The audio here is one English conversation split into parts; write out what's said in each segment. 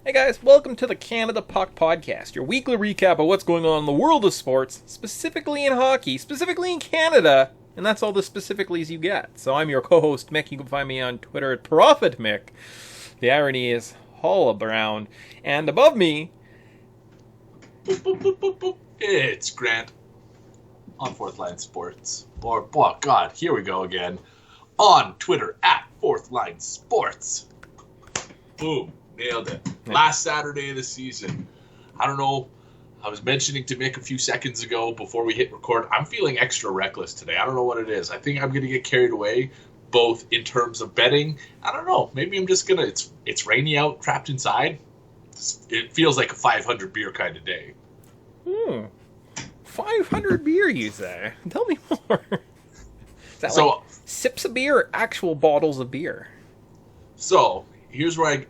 Hey guys, welcome to the Canada Puck Podcast, your weekly recap of what's going on in the world of sports, specifically in hockey, specifically in Canada, and that's all the specificallys you get. So I'm your co-host Mick. You can find me on Twitter at ProfitMick. The irony is all around, and above me, boop, boop, boop, boop, boop. It's Grant on Fourth Line Sports. Or, oh God, here we go again. On Twitter at Fourth Line Sports. Boom. Nailed it. Last Saturday of the season. I don't know. I was mentioning to Mick a few seconds ago before we hit record, I'm feeling extra reckless today. I don't know what it is. I think I'm going to get carried away, both in terms of betting. I don't know. Maybe I'm just going to... It's rainy out, trapped inside. It feels like a 500 beer kind of day. 500 beer, you say? Tell me more. Is that like sips of beer or actual bottles of beer? So, here's where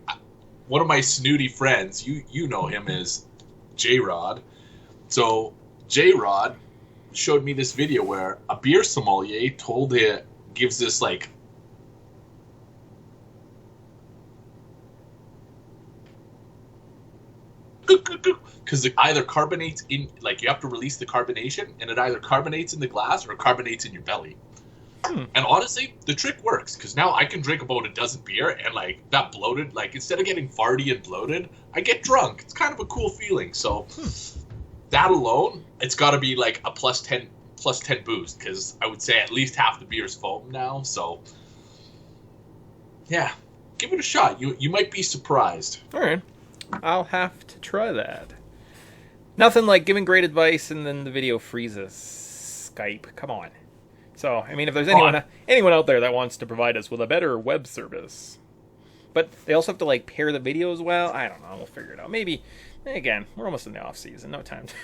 one of my snooty friends, you know him as J-Rod. So J-Rod showed me this video where a beer sommelier gives this like because it either carbonates in, like you have to release the carbonation, and it either carbonates in the glass or it carbonates in your belly. And honestly, the trick works, because now I can drink about a dozen beer and, like, that bloated, like, instead of getting farty and bloated, I get drunk. It's kind of a cool feeling. So, that alone, it's got to be, like, a plus 10 boost, because I would say at least half the beer's foam now. So, yeah, give it a shot. You might be surprised. All right. I'll have to try that. Nothing like giving great advice and then the video freezes. Skype, come on. So, I mean, if there's anyone out there that wants to provide us with a better web service, but they also have to, like, pair the videos well, I don't know, we'll figure it out. Maybe, again, we're almost in the off-season, no time to,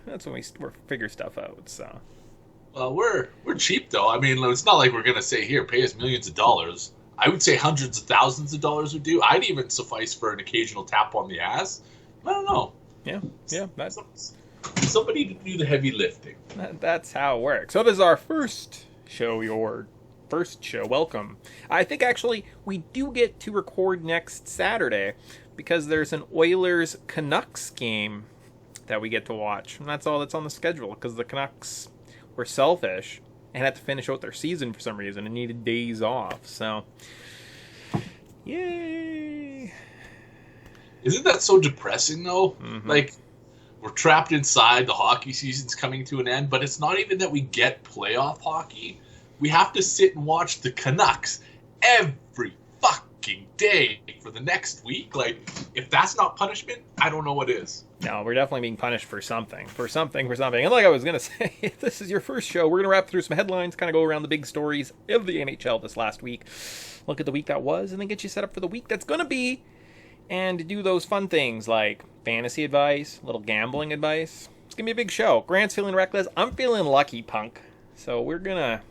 that's when we figure stuff out, so. Well, we're cheap, though. I mean, it's not like we're going to say, here, pay us millions of dollars. I would say hundreds of thousands of dollars would do. I'd even suffice for an occasional tap on the ass. I don't know. Yeah, that's... Somebody to do the heavy lifting. That's how it works. So this is our first show, welcome. I think actually we do get to record next Saturday because there's an Oilers Canucks game that we get to watch. And that's all that's on the schedule because the Canucks were selfish and had to finish out their season for some reason and needed days off. So, yay! Isn't that so depressing though? Mm-hmm. Like, we're trapped inside, the hockey season's coming to an end, but it's not even that we get playoff hockey. We have to sit and watch the Canucks every fucking day for the next week. Like, if that's not punishment, I don't know what is. No, we're definitely being punished for something. And like I was going to say, if this is your first show, we're going to wrap through some headlines, kind of go around the big stories of the NHL this last week, look at the week that was, and then get you set up for the week that's going to be, and do those fun things like fantasy advice, little gambling advice. It's gonna be a big show. Grant's feeling reckless. I'm feeling lucky, punk. So we're gonna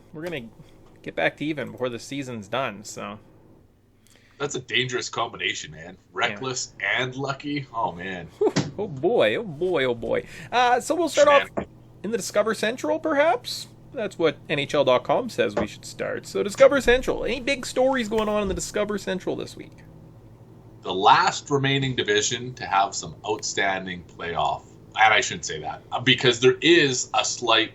get back to even before the season's done. So that's a dangerous combination, man. Reckless and lucky. Oh man. Whew. Oh boy. So we'll start off in the Discover Central, perhaps. That's what NHL.com says we should start. So Discover Central. Any big stories going on in the Discover Central this week? The last remaining division to have some outstanding playoff, and I shouldn't say that, because there is a slight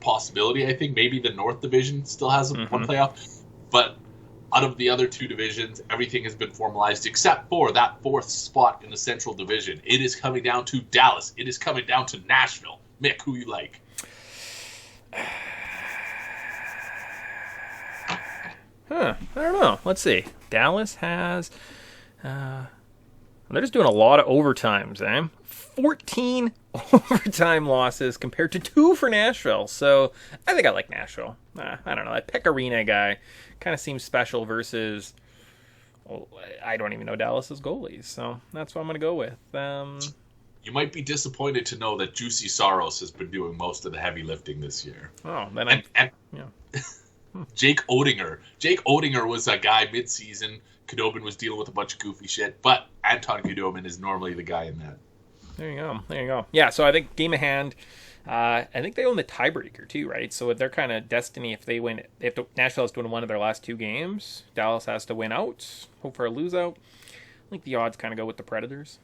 possibility, I think, maybe the North Division still has one playoff, but out of the other two divisions, everything has been formalized except for that fourth spot in the Central Division. It is coming down to Dallas. It is coming down to Nashville. Mick, who you like? I don't know. Let's see. Dallas has... they're just doing a lot of overtimes, 14 overtime losses compared to 2 for Nashville. So I think I like Nashville. I don't know. That Pecorino guy kind of seems special versus... Well, I don't even know Dallas's goalies. So that's what I'm going to go with. You might be disappointed to know that Juicy Saros has been doing most of the heavy lifting this year. Oh, then yeah. Jake Oettinger. Jake Oettinger was a guy mid-season. Khudobin was dealing with a bunch of goofy shit, but Anton Khudobin is normally the guy in that. There you go. Yeah, so I think game of hand. I think they own the tiebreaker too, right? So they're kind of destiny. If they win, if Nashville has to win one of their last 2 games, Dallas has to win out, hope for a lose out. think the odds kind of go with the Predators.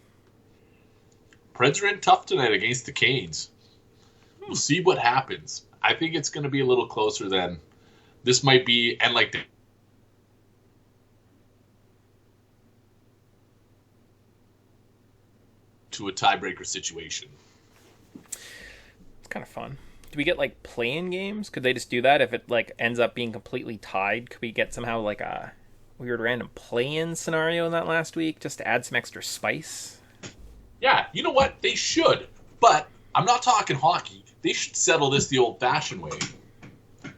Preds are in tough tonight against the Canes. We'll see what happens. I think it's going to be a little closer than this might be, and like to a tiebreaker situation. It's kind of fun. Do we get like play-in games? Could they just do that if it like ends up being completely tied? Could we get somehow like a weird random play-in scenario in that last week just to add some extra spice? Yeah, you know what? They should. But I'm not talking hockey. They should settle this the old-fashioned way.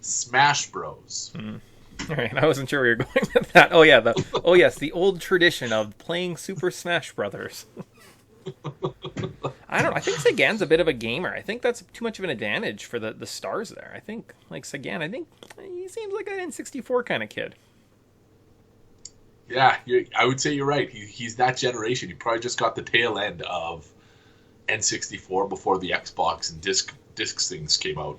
Smash Bros. All right, I wasn't sure where you're going with that. Oh yeah, yes, the old tradition of playing Super Smash Brothers. I don't know. I think Sagan's a bit of a gamer. I think that's too much of an advantage for the stars there. I think, like Sagan, I think he seems like an N64 kind of kid. Yeah, I would say you're right. He's that generation. He probably just got the tail end of N64 before the Xbox and disc things came out.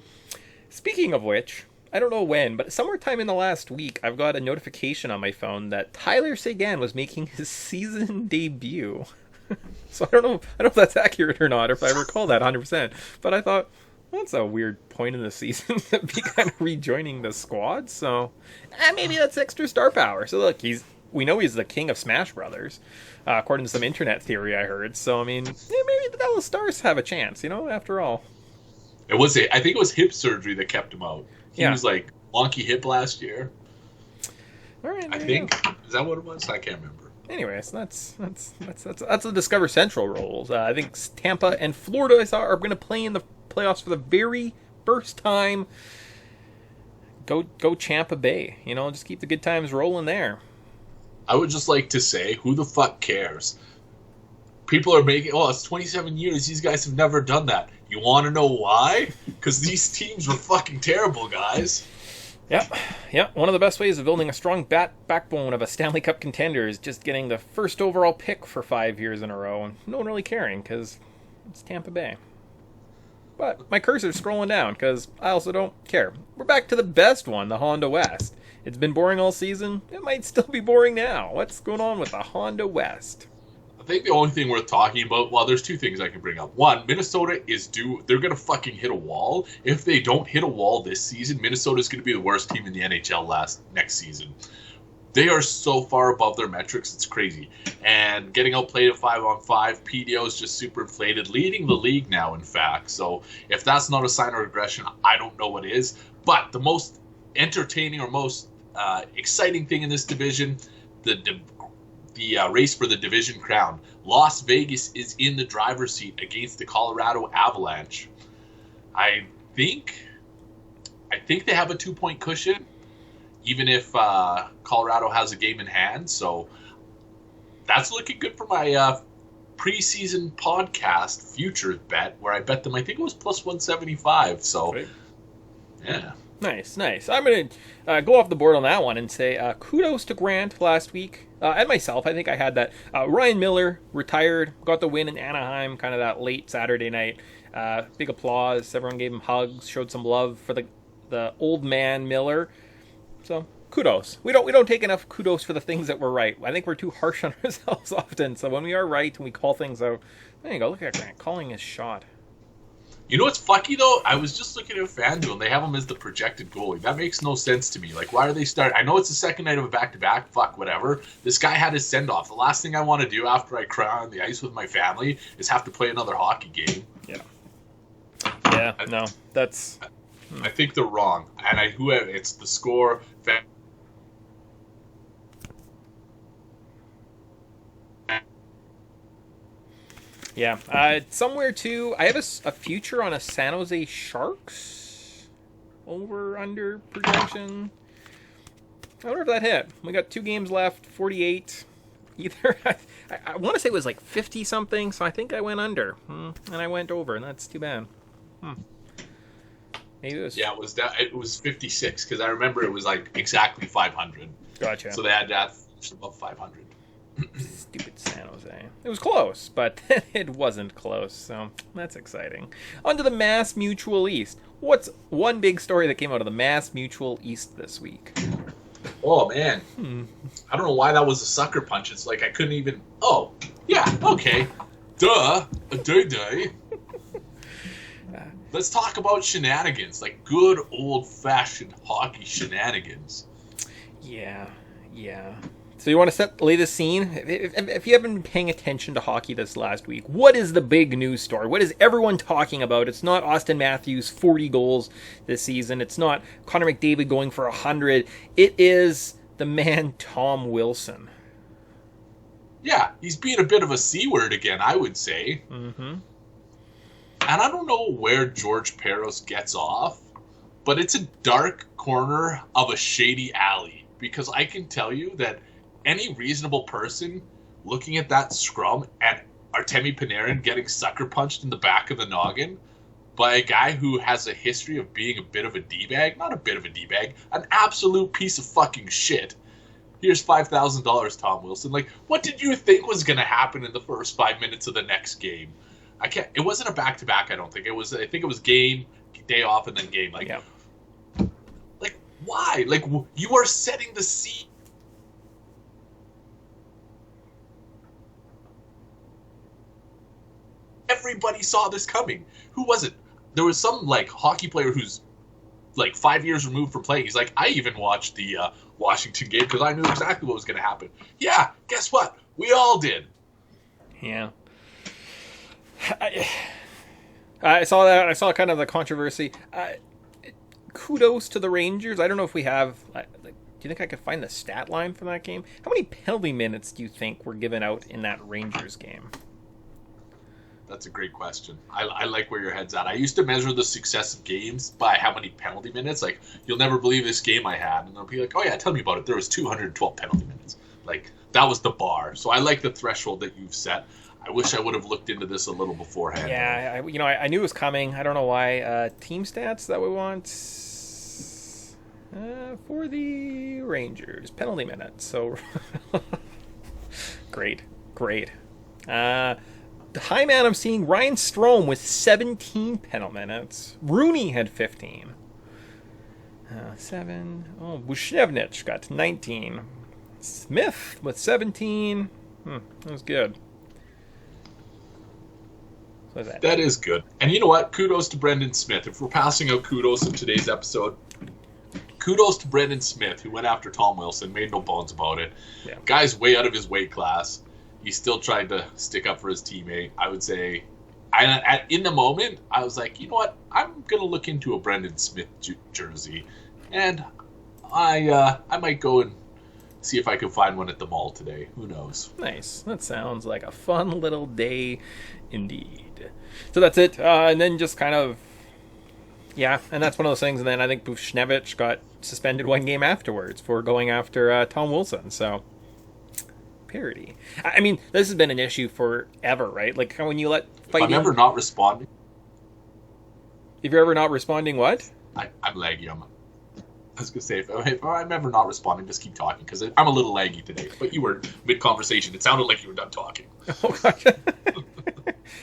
Speaking of which, I don't know when, but somewhere time in the last week, I've got a notification on my phone that Tyler Sagan was making his season debut. So I don't know if that's accurate or not, or if I recall that 100%. But I thought, that's a weird point in the season to be kind of rejoining the squad. So maybe that's extra star power. So look, we know he's the king of Smash Brothers, according to some internet theory I heard. So I mean, maybe the Dallas Stars have a chance. After all. I think it was hip surgery that kept him out. He was like wonky hip last year. All right, I think is that what it was? I can't remember. Anyways, that's the Discover Central rules. I think Tampa and Florida are going to play in the playoffs for the very first time. Go Champa Bay. Just keep the good times rolling there. I would just like to say, who the fuck cares? People are making, it's 27 years. These guys have never done that. You want to know why? Because these teams were fucking terrible, guys. Yeah. One of the best ways of building a strong backbone of a Stanley Cup contender is just getting the first overall pick for 5 years in a row, and no one really caring because it's Tampa Bay. But my cursor's scrolling down because I also don't care. We're back to the best one, the Honda West. It's been boring all season. It might still be boring now. What's going on with the Honda West? I think the only thing worth talking about, there's two things I can bring up. One, Minnesota they're going to fucking hit a wall. If they don't hit a wall this season, Minnesota's going to be the worst team in the NHL next season. They are so far above their metrics, it's crazy. And getting outplayed at 5-on-5, PDO is just super inflated, leading the league now, in fact. So if that's not a sign of regression, I don't know what is. But the most entertaining or most exciting thing in this division, the race for the division crown. Las Vegas is in the driver's seat against the Colorado Avalanche. I think they have a 2-point cushion, even if Colorado has a game in hand. So that's looking good for my preseason podcast futures bet, where I bet them, I think it was plus 175. So, Great. Yeah. Nice. I'm going to go off the board on that one and say kudos to Grant last week. And myself, I think I had that. Ryan Miller retired, got the win in Anaheim, kind of that late Saturday night. Big applause. Everyone gave him hugs, showed some love for the old man Miller. So kudos. We don't take enough kudos for the things that we're right. I think we're too harsh on ourselves often. So when we are right and we call things out, there you go. Look at Grant calling his shot. You know what's fucky, though? I was just looking at FanDuel, and they have him as the projected goalie. That makes no sense to me. Like, why are they starting? I know it's the second night of a back-to-back. Fuck, whatever. This guy had his send-off. The last thing I want to do after I cry on the ice with my family is have to play another hockey game. Yeah, no, that's... I think they're wrong. And it's the score... Yeah, somewhere too. I have a future on a San Jose Sharks over/under projection. I wonder if that hit. We got 2 games left, 48. Either I want to say it was like 50 something, so I think I went under, and I went over, and that's too bad. Maybe it was. Yeah, it was 56 because I remember it was like exactly 500. Gotcha. So they had to finish above 500. Stupid San Jose. It was close, but it wasn't close, so that's exciting. On to the Mass Mutual East. What's one big story that came out of the Mass Mutual East this week? Oh, man. I don't know why that was a sucker punch. It's like I couldn't even... Oh, yeah, okay. Duh. A day. Let's talk about shenanigans. Like good old-fashioned hockey shenanigans. Yeah. So you want to lay the scene? If you haven't been paying attention to hockey this last week, what is the big news story? What is everyone talking about? It's not Austin Matthews 40 goals this season. It's not Connor McDavid going for 100. It is the man Tom Wilson. Yeah, he's being a bit of a C-word again, I would say. Mm-hmm. And I don't know where George Peros gets off, but it's a dark corner of a shady alley. Because I can tell you that any reasonable person looking at that scrum and Artemi Panarin getting sucker punched in the back of the noggin by a guy who has a history of being a bit of a D-bag, not a bit of a D-bag, an absolute piece of fucking shit. Here's $5,000, Tom Wilson. Like, what did you think was going to happen in the first 5 minutes of the next game? It wasn't a back-to-back, I don't think. I think it was game, day off, and then game. Like, yeah. Like, why? Like, you are setting the scene. Everybody saw this coming. Who was it? There was some, like, hockey player who's, like, 5 years removed from playing. He's like, I even watched the Washington game because I knew exactly what was going to happen. Yeah, guess what? We all did. Yeah. I saw that. I saw kind of the controversy. Kudos to the Rangers. I don't know if we have... do you think I could find the stat line for that game? How many penalty minutes do you think were given out in that Rangers game? That's a great question. I like where your head's at. I used to measure the success of games by how many penalty minutes. Like, you'll never believe this game I had. And they'll be like, oh yeah, tell me about it. There was 212 penalty minutes. Like, that was the bar. So I like the threshold that you've set. I wish I would have looked into this a little beforehand. Yeah, I knew it was coming. I don't know why. Team stats that we want for the Rangers. Penalty minutes. So, great. The high man I'm seeing, Ryan Strome with 17 penalty minutes. Rooney had 15. 7. Oh, Bushnevich got 19. Smith with 17. That was good. What is that? That is good. And you know what? Kudos to Brendan Smith. If we're passing out kudos in today's episode, kudos to Brendan Smith, who went after Tom Wilson, made no bones about it. Yeah. Guy's way out of his weight class. He still tried to stick up for his teammate. I would say, in the moment, I was like, you know what? I'm going to look into a Brendan Smith jersey. And I might go and see if I can find one at the mall today. Who knows? Nice. That sounds like a fun little day indeed. So that's it. And then just kind of, yeah, and that's one of those things. And then I think Bushnevich got suspended one game afterwards for going after Tom Wilson. So, parody. I mean, this has been an issue forever, right? Like when you let fighting... If I'm ever not responding... If you're ever not responding, what? I'm laggy. I was going to say, if I'm ever not responding, just keep talking, because I'm a little laggy today. But you were mid-conversation. It sounded like you were done talking. Oh, gosh.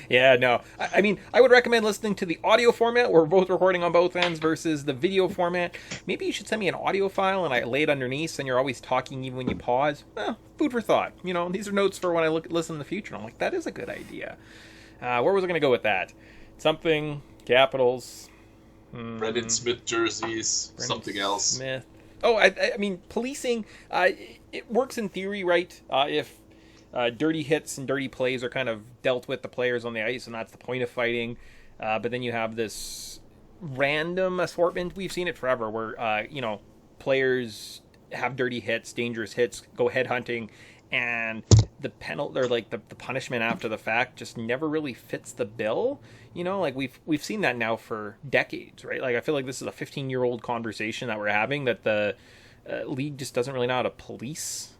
Yeah, no. I mean, I would recommend listening to the audio format. We're both recording on both ends versus the video format. Maybe you should send me an audio file and I lay it underneath and you're always talking even when you pause. Well, food for thought. You know, these are notes for when I listen in the future. I'm like, that is a good idea. Where was I going to go with that? Something, Capitals. Brendan Smith jerseys, something else. Smith. Oh, I mean, policing, it works in theory, right? If dirty hits and dirty plays are kind of dealt with the players on the ice, and that's the point of fighting. But then you have this random assortment. We've seen it forever where, players have dirty hits, dangerous hits, go headhunting, and the penalty or like the punishment after the fact just never really fits the bill. You know, like we've seen that now for decades, right? Like I feel like this is a 15-year-old conversation that we're having, that the league just doesn't really know how to police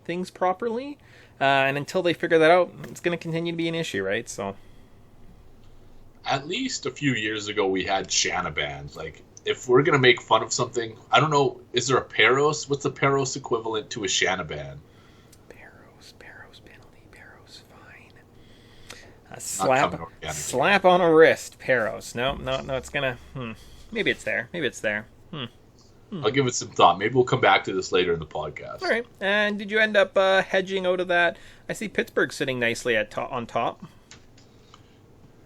things properly. And until they figure that out, it's going to continue to be an issue, right? So, at least a few years ago, we had Shanna bans. Like, if we're going to make fun of something, I don't know, is there a Peros? What's the Peros equivalent to a Shanna ban? Peros penalty, Peros fine. Slap on a wrist, Peros. No, it's going to, maybe it's there. I'll give it some thought. Maybe we'll come back to this later in the podcast. All right. And did you end up hedging out of that? I see Pittsburgh sitting nicely on top.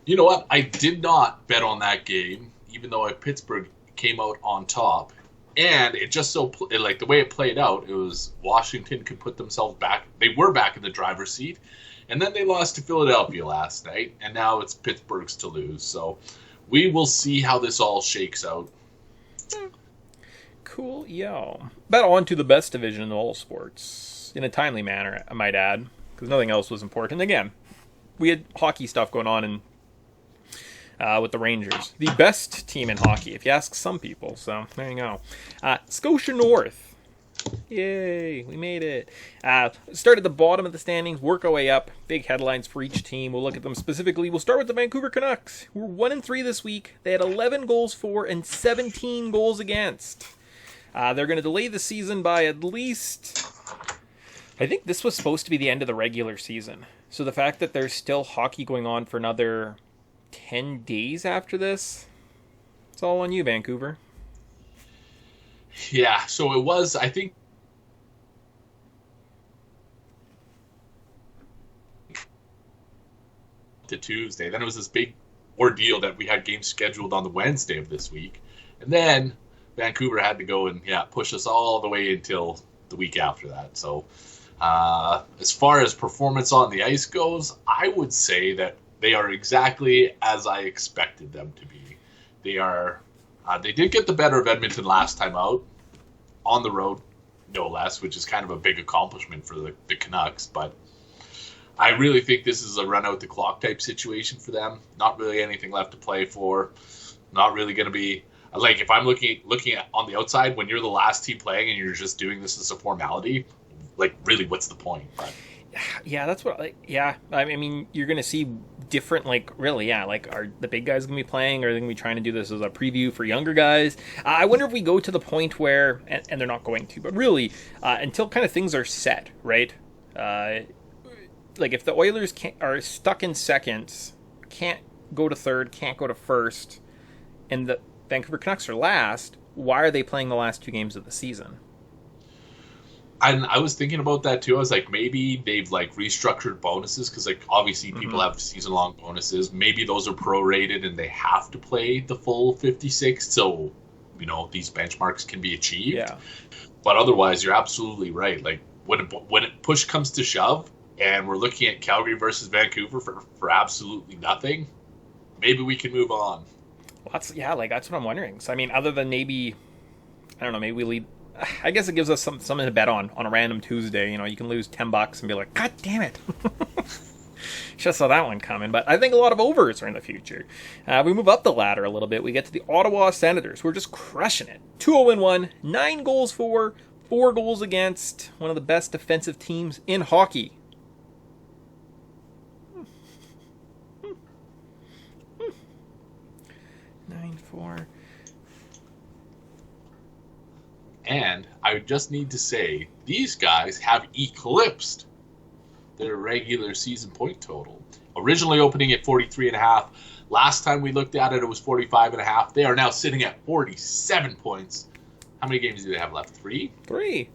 You know what? I did not bet on that game, even though Pittsburgh came out on top. And it just like the way it played out, it was Washington could put themselves back. They were back in the driver's seat. And then they lost to Philadelphia last night. And now it's Pittsburgh's to lose. So we will see how this all shakes out. Cool, yo. Bet on to the best division in all sports. In a timely manner, I might add. Because nothing else was important. Again, we had hockey stuff going on in with the Rangers. The best team in hockey, if you ask some people. So, there you go. Scotia North. Yay, we made it. Start at the bottom of the standings, work our way up. Big headlines for each team. We'll look at them specifically. We'll start with the Vancouver Canucks, who were 1-3 this week. They had 11 goals for and 17 goals against. They're going to delay the season by at least... I think this was supposed to be the end of the regular season. So the fact that there's still hockey going on for another 10 days after this, it's all on you, Vancouver. Yeah, so it was, I think, to Tuesday. Then it was this big ordeal that we had games scheduled on the Wednesday of this week. And then Vancouver had to go and, push us all the way until the week after that. So as far as performance on the ice goes, I would say that they are exactly as I expected them to be. They did get the better of Edmonton last time out, on the road, no less, which is kind of a big accomplishment for the Canucks. But I really think this is a run-out-the-clock type situation for them. Not really anything left to play for. Not really going to be... Like, if I'm looking at on the outside, when you're the last team playing and you're just doing this as a formality, like, really, what's the point? But, yeah, that's what... I mean, you're going to see different, like, really, like, are the big guys going to be playing, or are they going to be trying to do this as a preview for younger guys? I wonder if we go to the point where, and they're not going to, but really, until kind of things are set, right? Like, if the Oilers are stuck in seconds, can't go to third, can't go to first, and the Vancouver Canucks are last, why are they playing the last two games of the season? And I was thinking about that too. I was like, maybe they've like restructured bonuses because like obviously people have season-long bonuses. Maybe those are prorated and they have to play the full 56, so these benchmarks can be achieved. Yeah. But otherwise, you're absolutely right. Like when push comes to shove, and we're looking at Calgary versus Vancouver for absolutely nothing, maybe we can move on. Well, that's what I'm wondering. So I mean, other than maybe, I don't know, maybe we lead. I guess it gives us something to bet on a random Tuesday. You can lose $10 and be like, God damn it. Should have saw that one coming. But I think a lot of overs are in the future. We move up the ladder a little bit. We get to the Ottawa Senators, who are just crushing it. 2-0-1, 9 goals for, 4 goals against. One of the best defensive teams in hockey. 9-4. And I just need to say, these guys have eclipsed their regular season point total. Originally opening at 43.5. Last time we looked at it, it was 45.5. They are now sitting at 47 points. How many games do they have left? 3? 3.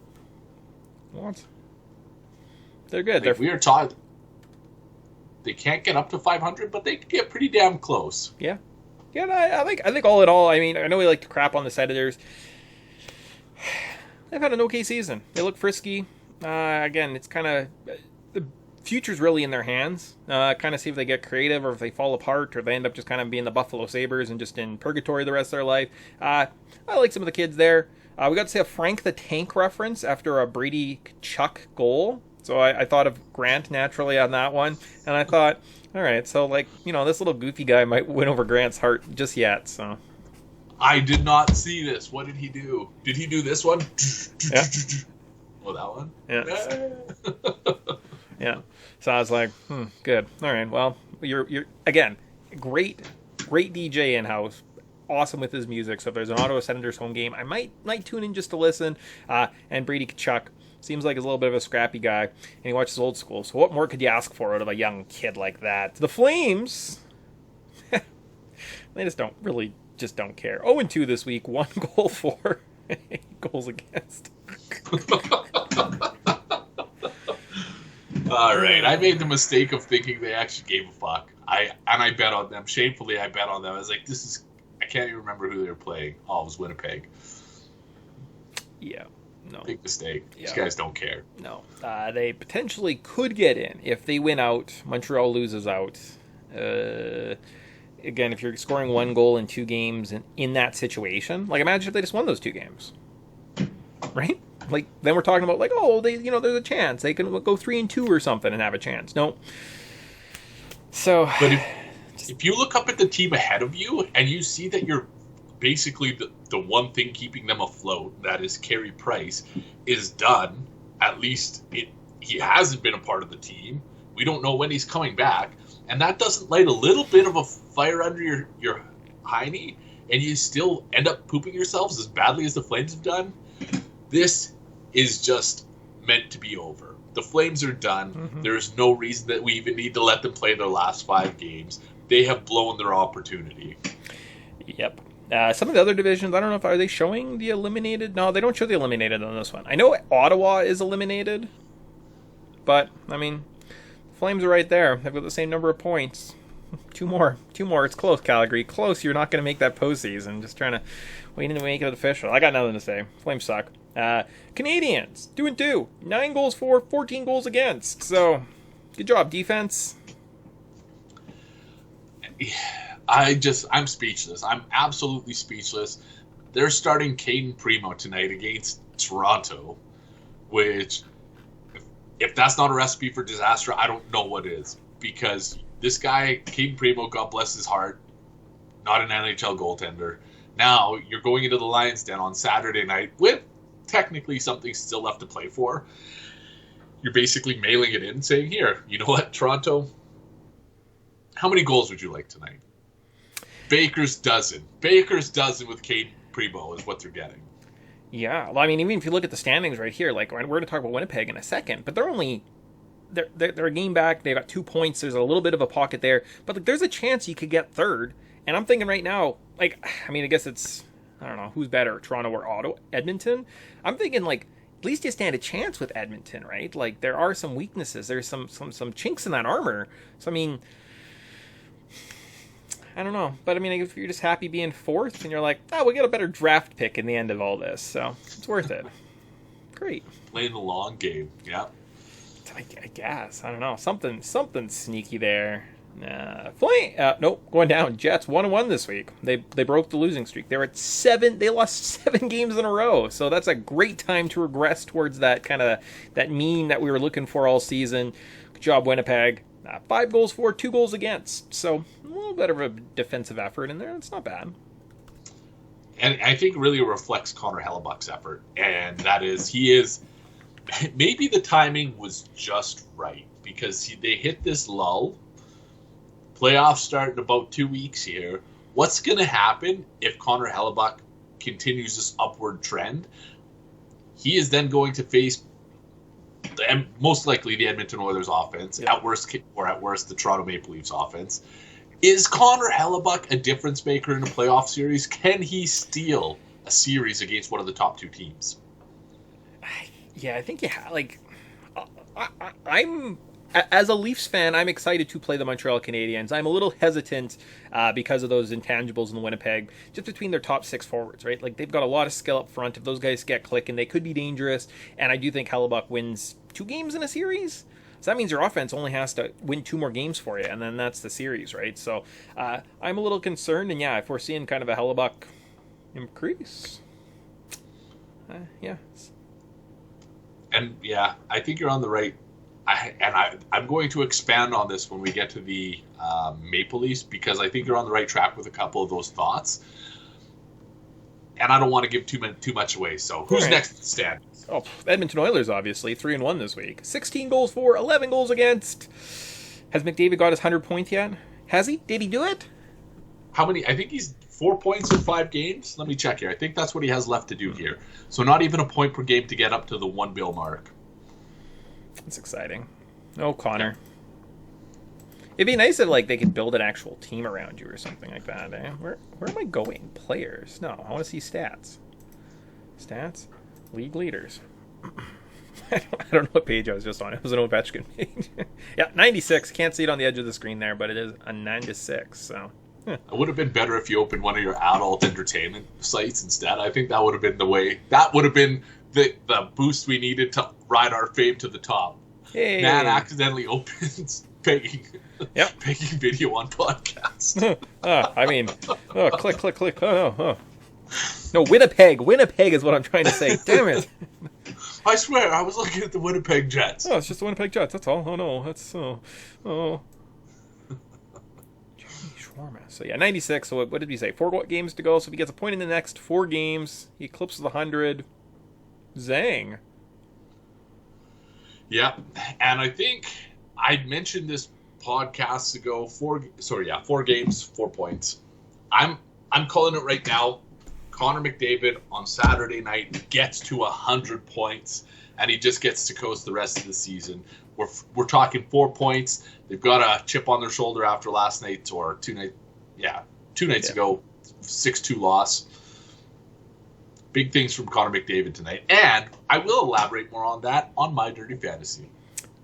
What? They're good. We are taught they can't get up to 500, but they can get pretty damn close. Yeah. Yeah, I think all in all, I mean, I know we like to crap on the Senators. They've had an okay season. They look frisky. Again, it's kind of... The future's really in their hands. Kind of see if they get creative or if they fall apart or they end up just kind of being the Buffalo Sabres and just in purgatory the rest of their life. I like some of the kids there. We got to see a Frank the Tank reference after a Brady Chuck goal. So I thought of Grant naturally on that one. And I thought, all right, so like, this little goofy guy might win over Grant's heart just yet, so... I did not see this. What did he do? Did he do this one? Yeah. Oh, that one? Yeah. Yeah. So I was like, good. All right. Well, you're again, great DJ in-house. Awesome with his music. So if there's an Ottawa Senators home game, I might tune in just to listen. And Brady Tkachuk seems like he's a little bit of a scrappy guy, and he watches old school. So what more could you ask for out of a young kid like that? The Flames, they just don't care. 0-2 this week, 1 goal for. Goals against. All right, I made the mistake of thinking they actually gave a fuck. I bet on them. Shamefully, I bet on them. I was like, I can't even remember who they were playing. Oh, it was Winnipeg. Yeah, no. Big mistake. Yeah. These guys don't care. No. They potentially could get in if they win out. Montreal loses out. Again, if you're scoring 1 goal in 2 games in that situation, like imagine if they just won those 2 games, right? Like then we're talking about like, oh, there's a chance they can go 3-2 or something and have a chance. No. So, but if you look up at the team ahead of you and you see that you're basically the one thing keeping them afloat, that is Carey Price, is done. At least he hasn't been a part of the team. We don't know when he's coming back, and that doesn't light a little bit of a fire under your hiney, and you still end up pooping yourselves as badly as the Flames have done. This is just meant to be over. The Flames are done. Mm-hmm. There's no reason that we even need to let them play their last 5 games. They have blown their opportunity. Yep. Some of the other divisions, I don't know if are they showing the eliminated? No, they don't show the eliminated on this one. I know Ottawa is eliminated, but I mean, the Flames are right there. They've got the same number of points. 2 more. It's close, Calgary. Close. You're not going to make that postseason. Just trying to wait to make it official. I got nothing to say. Flames suck. Canadians 2-2, 9 goals for, 14 goals against. So, good job, defense. I'm speechless. I'm absolutely speechless. They're starting Caden Primo tonight against Toronto, which, if that's not a recipe for disaster, I don't know what is. Because this guy, Caden Primo, God bless his heart, not an NHL goaltender. Now, you're going into the Lions' Den on Saturday night with technically something still left to play for. You're basically mailing it in, saying, here, you know what, Toronto, how many goals would you like tonight? Baker's dozen with Caden Primo is what they're getting. Yeah, well, I mean, even if you look at the standings right here, like we're going to talk about Winnipeg in a second, but they're a game back. They've got 2 points. There's a little bit of a pocket there, but like, there's a chance you could get third. And I'm thinking right now, like, I mean, I guess it's, I don't know, who's better, Toronto or Ottawa, Edmonton? I'm thinking, like, at least you stand a chance with Edmonton, right? Like, there are some weaknesses. There's some chinks in that armor. So, I mean, I don't know. But, I mean, if you're just happy being 4th and you're like, oh, we got a better draft pick in the end of all this. So, it's worth it. Great. Playing the long game, yeah. I guess. I don't know. Something sneaky there. Nope, going down. Jets 1-1 this week. They broke the losing streak. They're at 7. They lost 7 games in a row. So that's a great time to regress towards that kind of that mean that we were looking for all season. Good job, Winnipeg. 5 goals for, 2 goals against. So a little bit of a defensive effort in there. It's not bad. And I think it really reflects Connor Hellebuck's effort, and that is he is. Maybe the timing was just right because they hit this lull. Playoffs start in about 2 weeks here. What's going to happen if Connor Hellebuck continues this upward trend? He is then going to face most likely the Edmonton Oilers offense, at worst the Toronto Maple Leafs offense. Is Connor Hellebuck a difference maker in a playoff series? Can he steal a series against one of the top 2 teams? Yeah, I think I'm as a Leafs fan, I'm excited to play the Montreal Canadiens. I'm a little hesitant because of those intangibles in Winnipeg, just between their top 6 forwards, right? Like, they've got a lot of skill up front. If those guys get clicking, they could be dangerous. And I do think Hellebuck wins 2 games in a series. So that means your offense only has to win 2 more games for you, and then that's the series, right? So I'm a little concerned, and yeah, if we're seeing kind of a Hellebuck increase, yeah. And yeah, I think you're on the right. I'm going to expand on this when we get to the Maple Leafs because I think you're on the right track with a couple of those thoughts. And I don't want to give too much away. So who's next to stand? Oh, Edmonton Oilers, obviously, 3-1 this week. 16 goals for, 11 goals against. Has McDavid got his 100 points yet? Has he? Did he do it? How many? I think he's 4 points in 5 games. Let me check here. I think that's what he has left to do here. So not even a point per game to get up to the 1 bill mark. That's exciting. Oh, Connor. It'd be nice if they could build an actual team around you or something like that. Eh? Where am I going? Players? No, I want to see stats. Stats, league leaders. I don't know what page I was just on. It was an Ovechkin page. Yeah, 96. Can't see it on the edge of the screen there, but it is a 96. So It would have been better if you opened one of your adult entertainment sites instead. I think that would have been the way. That would have been the boost we needed to ride our fame to the top. Hey. Man accidentally opens pegging Yep. video on podcast. Click. Oh. No, Winnipeg. Winnipeg is what I'm trying to say. Damn it. I swear, I was looking at the Winnipeg Jets. Oh, it's just the Winnipeg Jets. That's all. Oh, no. That's, Jamie Schwarma. So, yeah, 96. So, what did we say? 4 games to go. So, if he gets a point in the next 4 games, he eclipses 100. Zang. Yeah, and I think I mentioned this podcasts ago. 4 games, 4 points. I'm calling it right now. Connor McDavid on Saturday night gets to 100 points, and he just gets to coast the rest of the season. We're talking 4 points. They've got a chip on their shoulder after last night, or 2 nights ago, 6-2 loss. Big things from Connor McDavid tonight, and I will elaborate more on that on my Dirty Fantasy.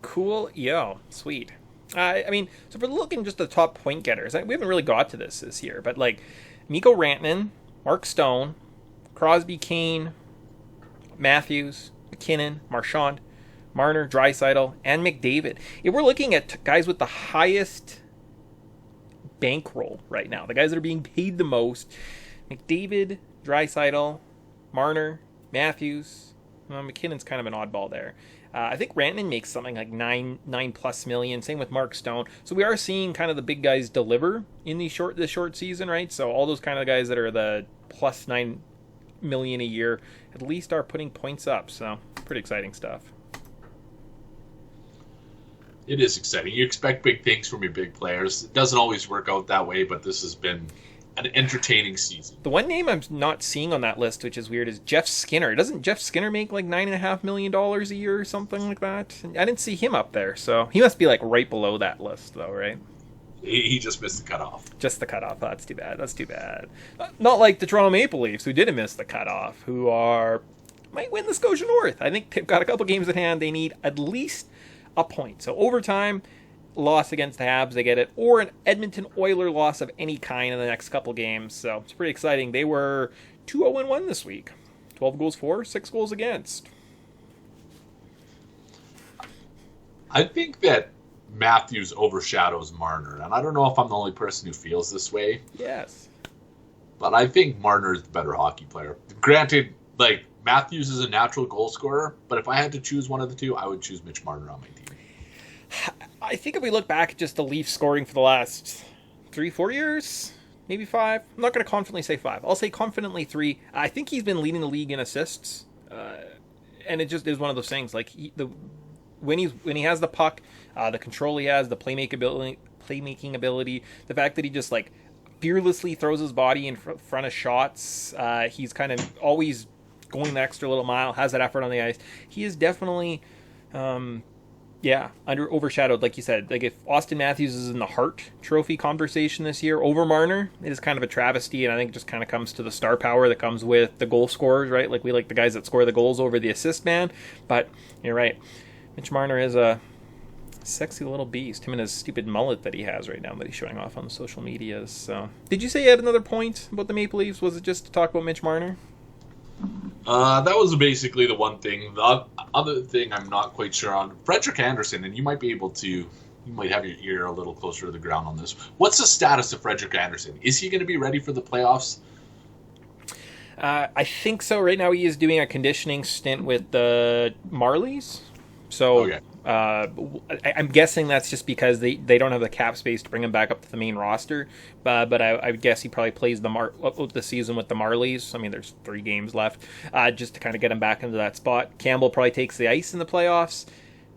Cool, yo, sweet. I mean, so if we're looking just at the top point getters, we haven't really got to this year, but like Mikko Rantanen, Mark Stone, Crosby, Kane, Matthews, McKinnon, Marchand, Marner, Draisaitl, and McDavid. If we're looking at guys with the highest bankroll right now, the guys that are being paid the most, McDavid, Draisaitl, Marner, Matthews, McKinnon's kind of an oddball there. I think Rantanen makes something like $9+ million. Same with Mark Stone. So we are seeing kind of the big guys deliver in this short season, right? So all those kind of guys that are the plus $9 million a year at least are putting points up. So pretty exciting stuff. It is exciting. You expect big things from your big players. It doesn't always work out that way, but this has been an entertaining season. The one name I'm not seeing on that list, which is weird, is Jeff Skinner. Doesn't Jeff Skinner make like $9.5 million a year or something like that? I didn't see him up there, so he must be like right below that list, though, right? He just missed the cutoff. Just the cutoff. That's too bad. Not like the Toronto Maple Leafs, who didn't miss the cutoff, who might win the Scotia North. I think they've got a couple games at hand. They need at least a point. So overtime, loss against the Habs, they get it, or an Edmonton Oiler loss of any kind in the next couple games. So it's pretty exciting. They were 2-0-1 this week. 12 goals for, 6 goals against. I think that Matthews overshadows Marner, and I don't know if I'm the only person who feels this way. Yes. But I think Marner is the better hockey player. Granted, like, Matthews is a natural goal scorer, but if I had to choose one of the two, I would choose Mitch Marner on my team. I think if we look back at just the Leafs scoring for the last 3-4 years, maybe 5. I'm not going to confidently say 5. I'll say confidently 3. I think he's been leading the league in assists, and it just is one of those things. Like when he has the puck, the control he has, the playmaking ability, the fact that he just like fearlessly throws his body in front of shots. He's kind of always going the extra little mile, has that effort on the ice. He is definitely. Overshadowed, like you said. Like if Austin Matthews is in the Hart Trophy conversation this year over Marner, it is kind of a travesty, and I think it just kind of comes to the star power that comes with the goal scorers, right? Like we like the guys that score the goals over the assist man, but you're right. Mitch Marner is a sexy little beast. Him and his stupid mullet that he has right now that he's showing off on the social medias. So, did you say you had another point about the Maple Leafs? Was it just to talk about Mitch Marner? That was basically the one thing. The other thing I'm not quite sure on, Frederik Andersen, and you might have your ear a little closer to the ground on this. What's the status of Frederik Andersen? Is he going to be ready for the playoffs? I think so. Right now he is doing a conditioning stint with the Marlies. So okay. I'm guessing that's just because they don't have the cap space to bring him back up to the main roster. But I guess he probably plays the season with the Marlies. I mean, there's 3 games left, just to kind of get him back into that spot. Campbell probably takes the ice in the playoffs.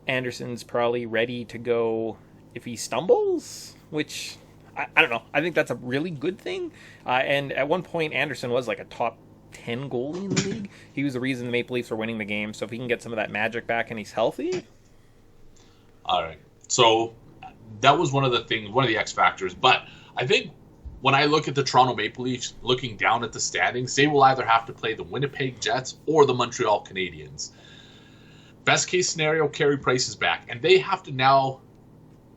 Anderson's probably ready to go if he stumbles, which I don't know. I think that's a really good thing. And at one point, Anderson was like a top 10 goalie in the league. He was the reason the Maple Leafs were winning the game. So if he can get some of that magic back and he's healthy. All right. So that was one of the X factors. But I think when I look at the Toronto Maple Leafs looking down at the standings, they will either have to play the Winnipeg Jets or the Montreal Canadiens. Best case scenario, Carey Price is back, and they have to now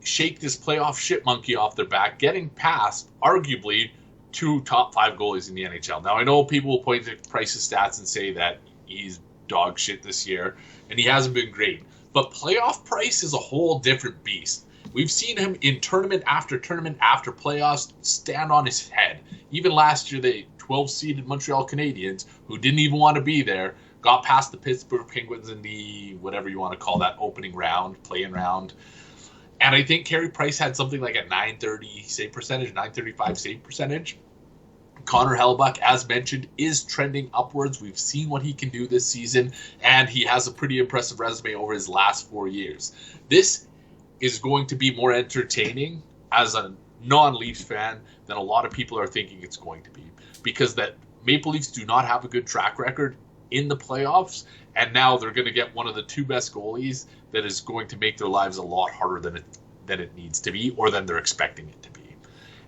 shake this playoff shit monkey off their back, getting past, arguably, 2 top 5 goalies in the NHL. Now, I know people will point to Price's stats and say that he's dog shit this year, and he hasn't been great. But playoff Price is a whole different beast. We've seen him in tournament after playoffs stand on his head. Even last year, the 12-seeded Montreal Canadiens, who didn't even want to be there, got past the Pittsburgh Penguins in the, whatever you want to call that, opening round, play-in round. And I think Carey Price had something like a .930 save percentage, .935 save percentage. Connor Hellebuyck, as mentioned, is trending upwards. We've seen what he can do this season, and he has a pretty impressive resume over his last 4 years. This is going to be more entertaining as a non-Leafs fan than a lot of people are thinking it's going to be, because that Maple Leafs do not have a good track record in the playoffs, and now they're going to get one of the 2 best goalies that is going to make their lives a lot harder than it needs to be, or than they're expecting it to be.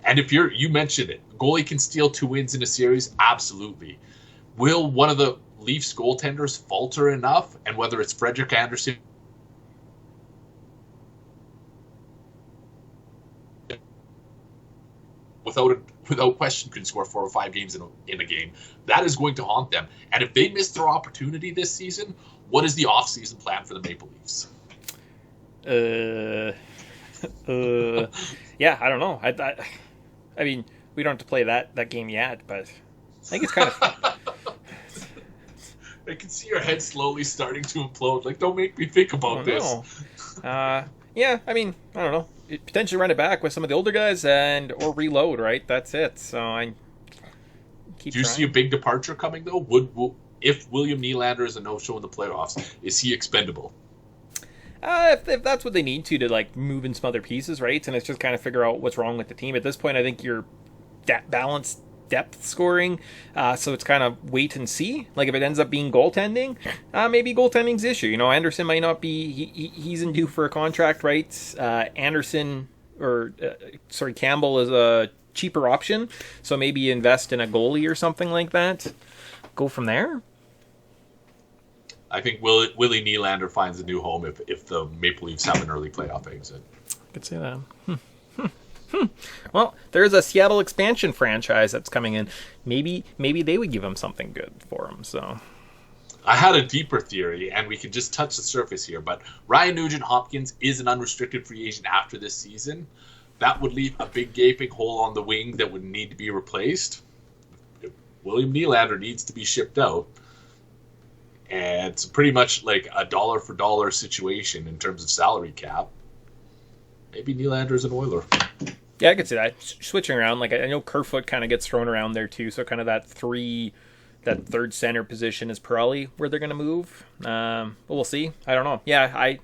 And if you mentioned it, goalie can steal 2 wins in a series, absolutely. Will one of the Leafs goaltenders falter enough, and whether it's Frederik Andersen without question can score 4 or 5 games in a game, that is going to haunt them. And if they miss their opportunity this season, what is the off-season plan for the Maple Leafs? Yeah, I don't know. I mean, we don't have to play that game yet, but I think it's kind of... I can see your head slowly starting to implode. Like, don't make me think about this. Yeah, I mean, I don't know. Potentially run it back with some of the older guys or reload, right? That's it. So I keep Do you trying. see a big departure coming, though? If William Nylander is a no-show in the playoffs, is he expendable? If that's what they need to like move in some other pieces, right? And it's just kind of figure out what's wrong with the team. At this point, I think you're balanced depth scoring, so it's kind of wait and see. Like if it ends up being goaltending, maybe goaltending's the issue. You know, Anderson might not be. He's in due for a contract, right? Campbell is a cheaper option, so maybe you invest in a goalie or something like that. Go from there. I think Willie Nylander finds a new home if the Maple Leafs have an early playoff exit. I could say that. Well, there's a Seattle expansion franchise that's coming in. Maybe they would give him something good for him. So, I had a deeper theory, and we can just touch the surface here. But Ryan Nugent-Hopkins is an unrestricted free agent after this season. That would leave a big gaping hole on the wing that would need to be replaced. William Nylander needs to be shipped out. And it's pretty much like a dollar for dollar situation in terms of salary cap. Maybe Nylander's an Oiler. Yeah, I could see that. Switching around, like I know Kerfoot kind of gets thrown around there too, so kind of that third center position is probably where they're going to move. But we'll see. I don't know. Yeah, I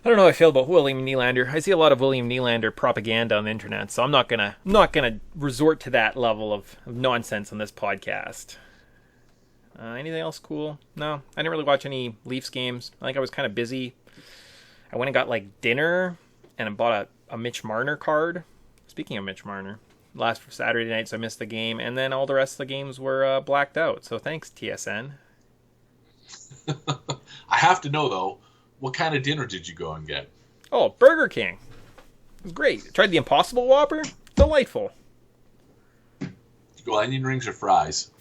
don't know how I feel about William Nylander. I see a lot of William Nylander propaganda on the internet, so I'm not gonna resort to that level of nonsense on this podcast. Anything else cool? No, I didn't really watch any Leafs games. I think I was kind of busy. I went and got like dinner, and I bought a Mitch Marner card. Speaking of Mitch Marner, last Saturday night, so I missed the game, and then all the rest of the games were blacked out. So thanks, TSN. I have to know though, what kind of dinner did you go and get? Oh, Burger King. It was great. I tried the Impossible Whopper. Delightful. Did you go onion rings or fries?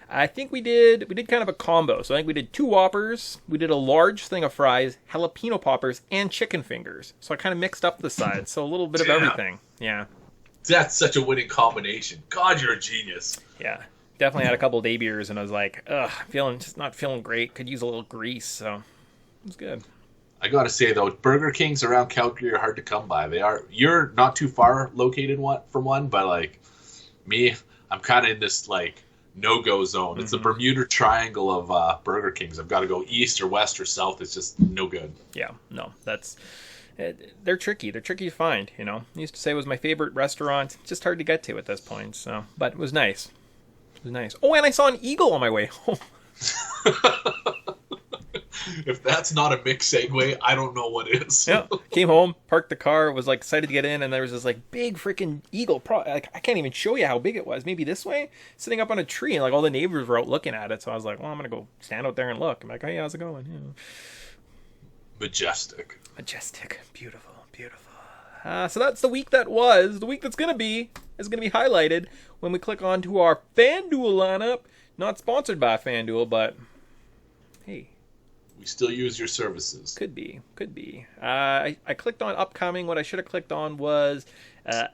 I think we did kind of a combo. So I think we did 2 Whoppers, we did a large thing of fries, jalapeno poppers, and chicken fingers. So I kind of mixed up the sides. So a little bit of everything. Yeah. That's such a winning combination. God, you're a genius. Yeah. Definitely had a couple of day beers, and I was like, just not feeling great. Could use a little grease, so it was good. I gotta say though, Burger Kings around Calgary are hard to come by. You're not too far located from one, but like me, I'm kind of in this like no-go zone. It's the Bermuda Triangle of Burger Kings. I've got to go east or west or south. It's just no good. Yeah, no, they're tricky. They're tricky to find, you know. I used to say it was my favorite restaurant. It's just hard to get to at this point, so. But it was nice. It was nice. Oh, and I saw an eagle on my way home. If that's not a mixed segue, I don't know what is. Yeah, came home, parked the car, was like excited to get in, and there was this like big freaking eagle. Like I can't even show you how big it was. Maybe this way, sitting up on a tree, and like all the neighbors were out looking at it. So I was like, well, I'm gonna go stand out there and look. I'm like, hey, how's it going? Yeah. Majestic, beautiful. So that's the week that was. The week that's gonna be is gonna be highlighted when we click on to our FanDuel lineup. Not sponsored by FanDuel, but hey. We still use your services. Could be. I clicked on upcoming. What I should have clicked on was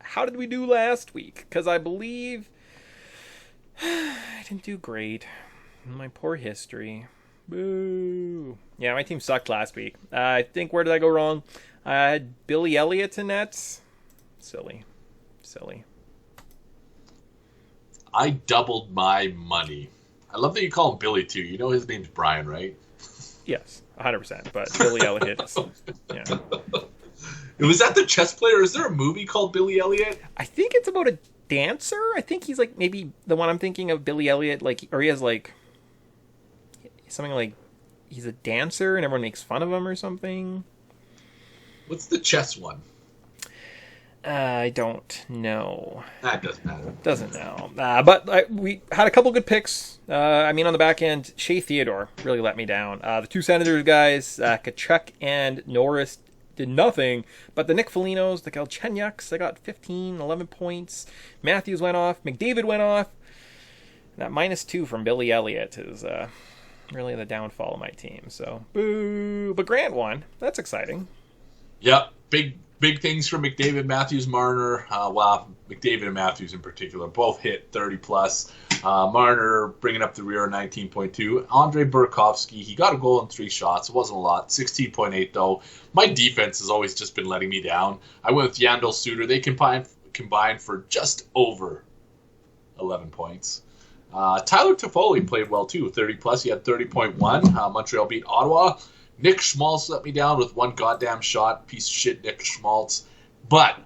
how did we do last week? Because I believe I didn't do great. My poor history. Boo. Yeah, my team sucked last week. I think, where did I go wrong? I had Billy Elliott in nets. Silly. I doubled my money. I love that you call him Billy, too. You know his name's Brian, right? Yes, 100%. But Billy Elliott is, yeah. Was that the chess player? Is there a movie called Billy Elliott? I think it's about a dancer. I think he's like maybe the one I'm thinking of, Billy Elliott, like, or he has like something like he's a dancer and everyone makes fun of him or something. What's the chess one? I don't know. That doesn't matter. Doesn't know. But we had a couple good picks. On the back end, Shea Theodore really let me down. The two Senators guys, Kachuk and Norris, did nothing. But the Nick Folinos, the Galchenyuks, they got 15, 11 points. Matthews went off. McDavid went off. That -2 from Billy Elliott is really the downfall of my team. So, boo. But Grant won. That's exciting. Yep. Big things for McDavid, Matthews, Marner. McDavid and Matthews in particular both hit 30+. Marner bringing up the rear, 19.2. Andre Burakovsky, he got a goal in 3 shots. It wasn't a lot. 16.8, though. My defense has always just been letting me down. I went with Yandel Suter. They combined for just over 11 points. Tyler Toffoli played well, too, 30+. He had 30.1. Montreal beat Ottawa. Nick Schmaltz let me down with one goddamn shot. Piece of shit, Nick Schmaltz. But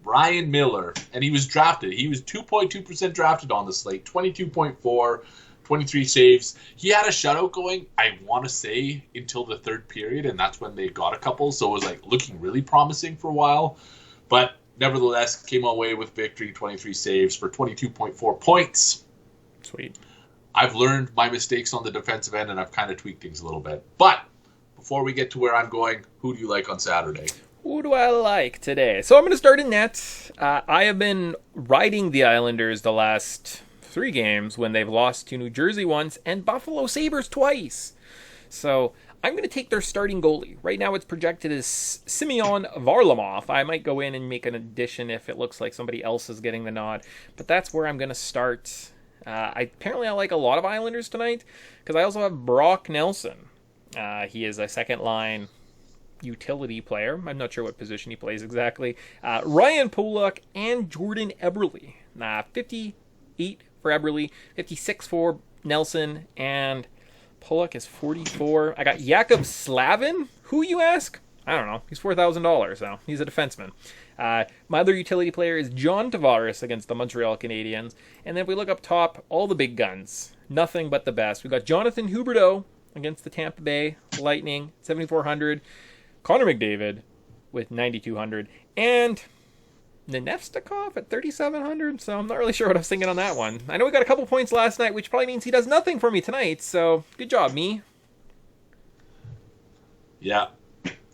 Ryan Miller, and he was drafted. He was 2.2% drafted on the slate, 22.4, 23 saves. He had a shutout going, I want to say, until the third period, and that's when they got a couple. So it was like looking really promising for a while. But nevertheless, came away with victory, 23 saves for 22.4 points. Sweet. I've learned my mistakes on the defensive end, and I've kind of tweaked things a little bit. But before we get to where I'm going, who do you like on Saturday? Who do I like today? So I'm going to start in net. I have been riding the Islanders the last 3 games when they've lost to New Jersey once and Buffalo Sabres twice. So I'm going to take their starting goalie. Right now it's projected as Semyon Varlamov. I might go in and make an addition if it looks like somebody else is getting the nod. But that's where I'm going to start. I like a lot of Islanders tonight because I also have Brock Nelson. He is a second-line utility player. I'm not sure what position he plays exactly. Ryan Pollock and Jordan Eberle. 58 for Eberle, 56 for Nelson, and Pollock is 44. I got Jakub Slavin. Who, you ask? I don't know. He's $4,000, so he's a defenseman. My other utility player is John Tavares against the Montreal Canadiens. And then if we look up top, all the big guns. Nothing but the best. We got Jonathan Huberdeau against the Tampa Bay Lightning, 7,400. Connor McDavid with 9,200. And Nenevstikov at 3,700. So I'm not really sure what I was thinking on that one. I know we got a couple points last night, which probably means he does nothing for me tonight. So good job, me. Yeah,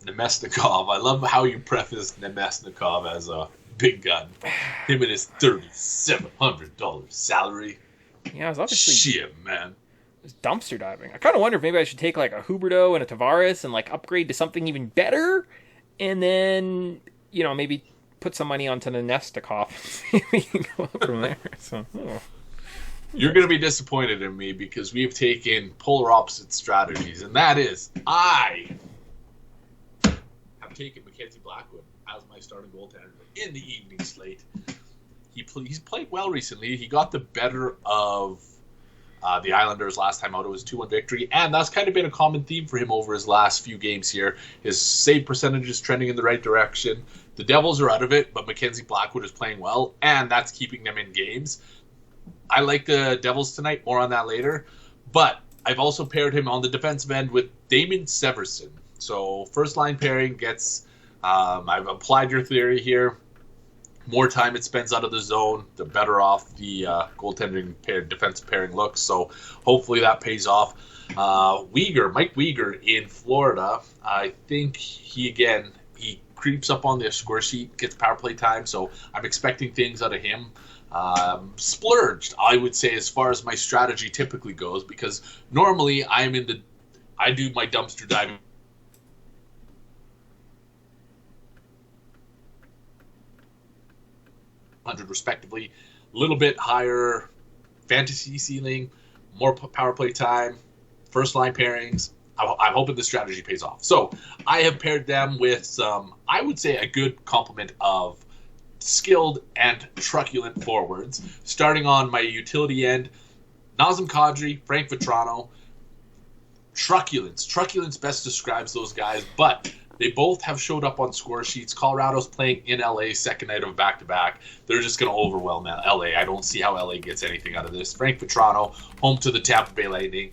Nemesnikov. I love how you preface Nemesnikov as a big gun. Him and his $3,700 salary. Yeah, I was obviously... Shit, man. Dumpster diving. I kind of wonder if maybe I should take like a Huberdeau and a Tavares and like upgrade to something even better, and then maybe put some money onto the Nestikov and see if we can go up from there. So you're going to be disappointed in me because we've taken polar opposite strategies, and that is I have taken Mackenzie Blackwood as my starting goaltender in the evening slate. He's played well recently. He got the better of the Islanders last time out. It was 2-1 victory, and that's kind of been a common theme for him over his last few games here. His save percentage is trending in the right direction. The Devils are out of it, but Mackenzie Blackwood is playing well, and that's keeping them in games. I like the Devils tonight. More on that later. But I've also paired him on the defensive end with Damon Severson. So first line pairing gets. I've applied your theory here. More time it spends out of the zone, the better off the goaltending pair, defensive pairing looks. So hopefully that pays off. Mike Weegar in Florida. I think he creeps up on the score sheet, gets power play time. So I'm expecting things out of him. Splurged, I would say, as far as my strategy typically goes, because normally I do my dumpster diving. Respectively, a little bit higher fantasy ceiling, more power play time, first line pairings. I'm hoping the strategy pays off. So I have paired them with some, I would say, a good complement of skilled and truculent forwards. Starting on my utility end, Nazem Kadri, Frank Vetrano. Truculence best describes those guys, but they both have showed up on score sheets. Colorado's playing in LA second night of back-to-back. They're just going to overwhelm LA. I don't see how LA gets anything out of this. Frank Vetrano, home to the Tampa Bay Lightning.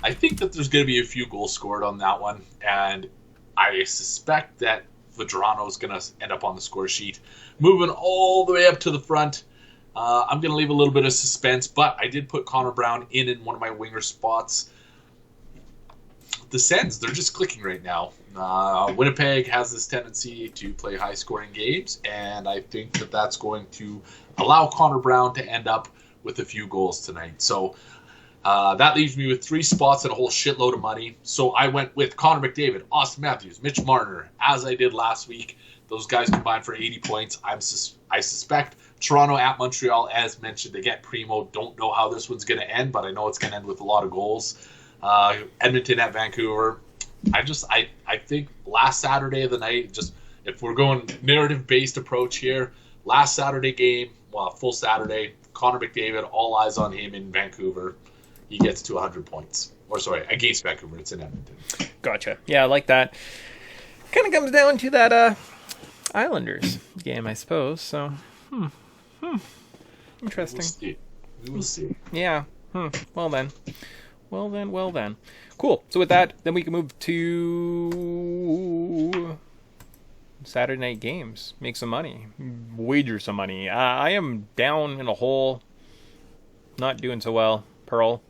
I think that there's going to be a few goals scored on that one, and I suspect that Vetrano's going to end up on the score sheet. Moving all the way up to the front, I'm going to leave a little bit of suspense, but I did put Connor Brown in one of my winger spots. The Sens, they're just clicking right now. Winnipeg has this tendency to play high-scoring games, and I think that that's going to allow Connor Brown to end up with a few goals tonight. So that leaves me with 3 spots and a whole shitload of money. So I went with Connor McDavid, Austin Matthews, Mitch Marner, as I did last week. Those guys combined for 80 points. I suspect Toronto at Montreal, as mentioned, they get Primo. Don't know how this one's going to end, but I know it's going to end with a lot of goals. Edmonton at Vancouver. I think last Saturday of the night, just if we're going narrative-based approach here, last Saturday game, full Saturday, Connor McDavid, all eyes on him in Vancouver. He gets to 100 points. Against Vancouver. It's in Edmonton. Gotcha. Yeah, I like that. Kind of comes down to that Islanders game, I suppose. So, interesting. We will see. Yeah. Well then. Cool. So with that, then we can move to Saturday night games. Make some money. Wager some money. I am down in a hole. Not doing so well. Pearl.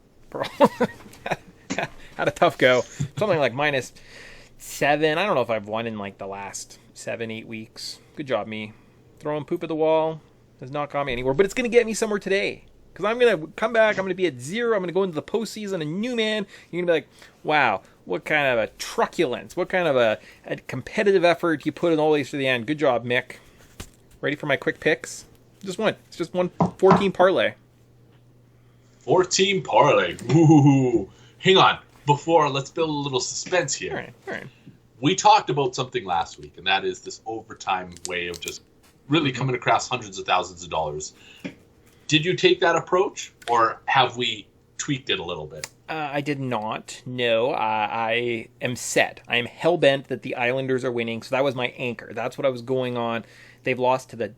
Had a tough go. Something like -7. I don't know if I've won in like the last 7-8 weeks. Good job, me. Throwing poop at the wall has not got me anywhere, but it's going to get me somewhere today. Because I'm going to come back, I'm going to be at 0, I'm going to go into the postseason, a new man. You're going to be like, wow, what kind of a truculence, what kind of a competitive effort you put in all the way to the end. Good job, Mick. Ready for my quick picks? Just one. It's just one 14 parlay. 14 parlay. Ooh. Hang on. Let's build a little suspense here. All right. We talked about something last week, and that is this overtime way of just really coming across hundreds of thousands of dollars. Did you take that approach, or have we tweaked it a little bit? I did not. No, I am set. I am hell-bent that the Islanders are winning, so that was my anchor. That's what I was going on. They've lost to the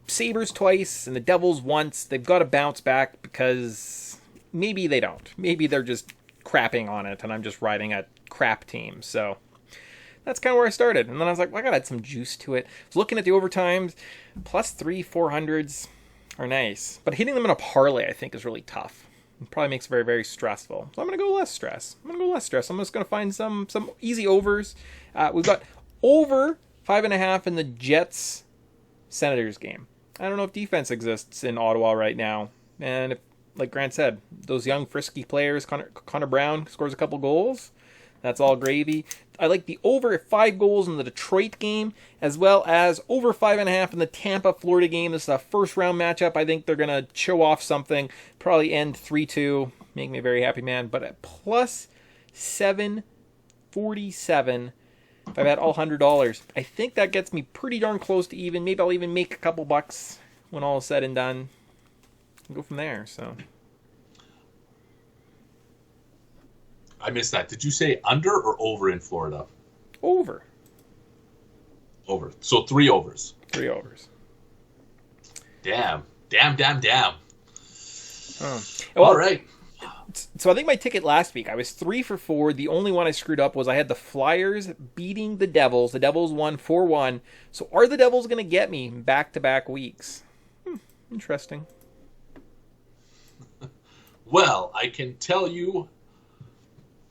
Sabres twice and the Devils once. They've got to bounce back because maybe they don't. Maybe they're just crapping on it, and I'm just riding a crap team. So that's kind of where I started. And then I was like, well, I got to add some juice to it. So looking at the overtimes, +3 400s are nice. But hitting them in a parlay, I think, is really tough. It probably makes it very, very stressful. So I'm going to go less stress. I'm just going to find some easy overs. We've got over 5.5 in the Jets-Senators game. I don't know if defense exists in Ottawa right now. And if, like Grant said, those young, frisky players, Connor Brown scores a couple goals. That's all gravy. I like the over 5 goals in the Detroit game, as well as over 5.5 in the Tampa-Florida game. This is a first-round matchup. I think they're going to show off something. Probably end 3-2. Make me a very happy man. But at +747, if I bet all $100, I think that gets me pretty darn close to even. Maybe I'll even make a couple bucks when all is said and done. Go from there, so... I missed that. Did you say under or over in Florida? Over. So 3 overs. 3 overs. Damn. Oh. Well, all right. So I think my ticket last week, I was 3 for 4. The only one I screwed up was I had the Flyers beating the Devils. The Devils won 4-1. So are the Devils going to get me back-to-back weeks? Interesting. Well, I can tell you,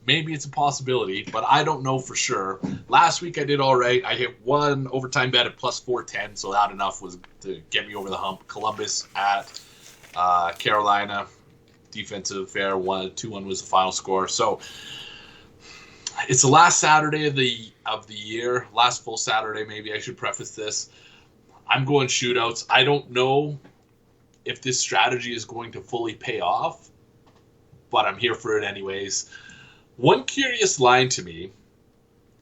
maybe it's a possibility, but I don't know for sure. Last week I did all right. I hit one overtime bet at plus 410, so that enough was to get me over the hump. Columbus at Carolina. Defensive fair, 2-1 was the final score. So it's the last Saturday of the year, last full Saturday. Maybe I should preface this. I'm going shootouts. I don't know if this strategy is going to fully pay off, but I'm here for it anyways. One curious line to me: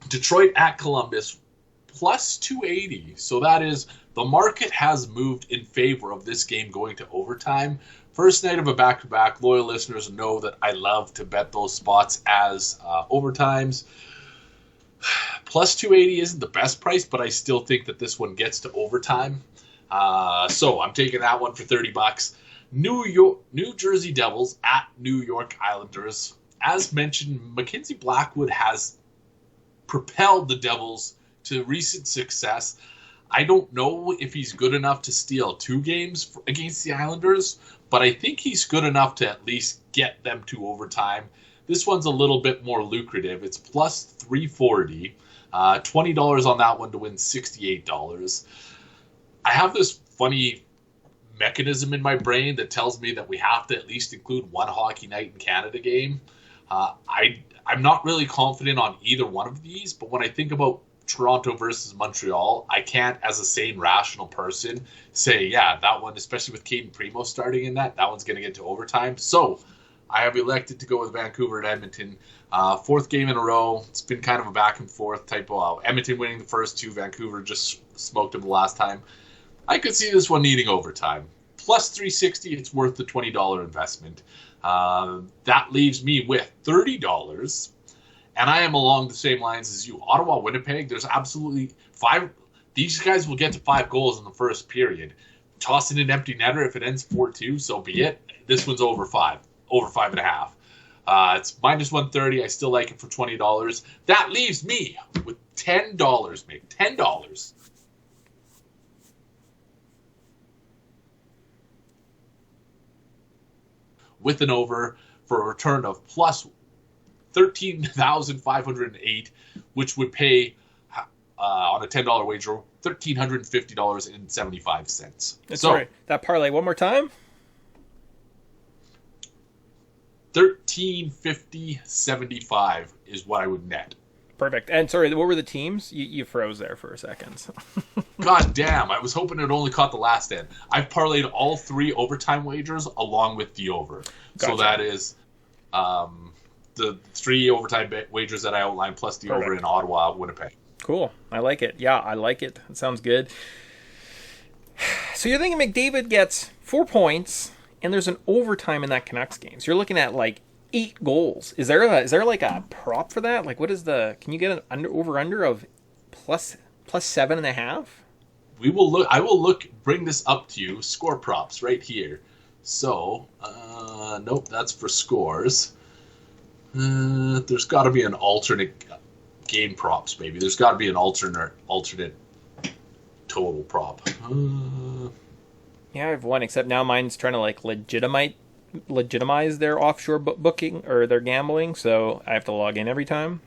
Detroit at Columbus plus 280. So that is, the market has moved in favor of this game going to overtime. First night of a back-to-back, loyal listeners know that I love to bet those spots as overtimes. Plus 280 isn't the best price, but I still think that this one gets to overtime. So I'm taking that one for $30. New Jersey Devils at New York Islanders. As mentioned, Mackenzie Blackwood has propelled the Devils to recent success. I don't know if he's good enough to steal 2 games against the Islanders, but I think he's good enough to at least get them to overtime. This one's a little bit more lucrative. It's plus 340. $20 on that one to win $68. I have this funny mechanism in my brain that tells me that we have to at least include one Hockey Night in Canada game. I'm not really confident on either one of these, but when I think about Toronto versus Montreal, I can't, as a sane, rational person, say, yeah, that one, especially with Caden Primo starting in that one's going to get to overtime. So I have elected to go with Vancouver and Edmonton. 4th game in a row. It's been kind of a back and forth type of Edmonton winning the first 2. Vancouver just smoked them the last time. I could see this one needing overtime. Plus 360, it's worth the $20 investment. That leaves me with $30. And I am along the same lines as you. Ottawa, Winnipeg, there's absolutely 5. These guys will get to 5 goals in the first period. Toss in an empty netter. If it ends 4-2, so be it. This one's over 5. Over 5.5. It's minus 130. I still like it for $20. That leaves me with $10, mate. $10. With an over for a return of plus 13,508, which would pay on a $10 wager $1,350.75. That's right. That parlay one more time. $1,350.75 is what I would net. Perfect. And sorry, what were the teams? You froze there for a second. So. God damn! I was hoping it only caught the last end. I've parlayed all 3 overtime wagers along with the over. Gotcha. So that is the 3 overtime wagers that I outlined plus the over in Ottawa, Winnipeg. Cool. I like it. Yeah, I like it. It sounds good. So you're thinking McDavid gets 4 points, and there's an overtime in that Canucks game. So you're looking at like 8 goals. Is there like a prop for that? Like, what is the? Can you get an over under of plus 7.5? We will look. I will bring this up to you. Score props right here. So, nope, that's for scores. There's got to be an alternate game props, maybe. There's got to be an alternate total prop. Yeah, I have one, except now mine's trying to like legitimize their offshore booking or their gambling, so I have to log in every time.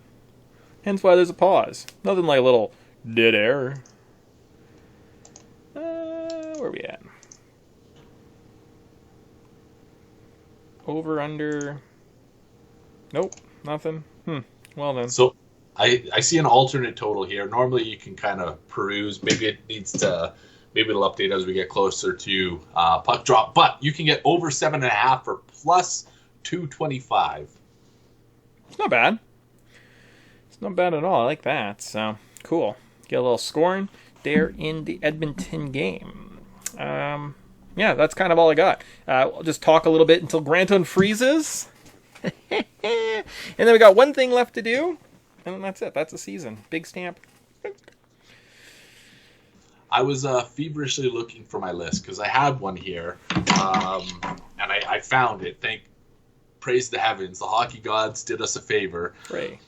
Hence why there's a pause. Nothing like a little dead air. Where are we at? Over, under. Nope, nothing. Well then. So I see an alternate total here. Normally you can kind of peruse. Maybe it'll update as we get closer to puck drop. But you can get over 7.5 for plus 225. It's not bad. It's not bad at all. I like that. So cool. Get a little scoring there in the Edmonton game. Yeah, that's kind of all I got. I'll just talk a little bit until Grant unfreezes. And then we got one thing left to do. And that's it. That's the season. Big stamp. I was feverishly looking for my list because I had one here. And I found it. praise the heavens. The hockey gods did us a favor. Right.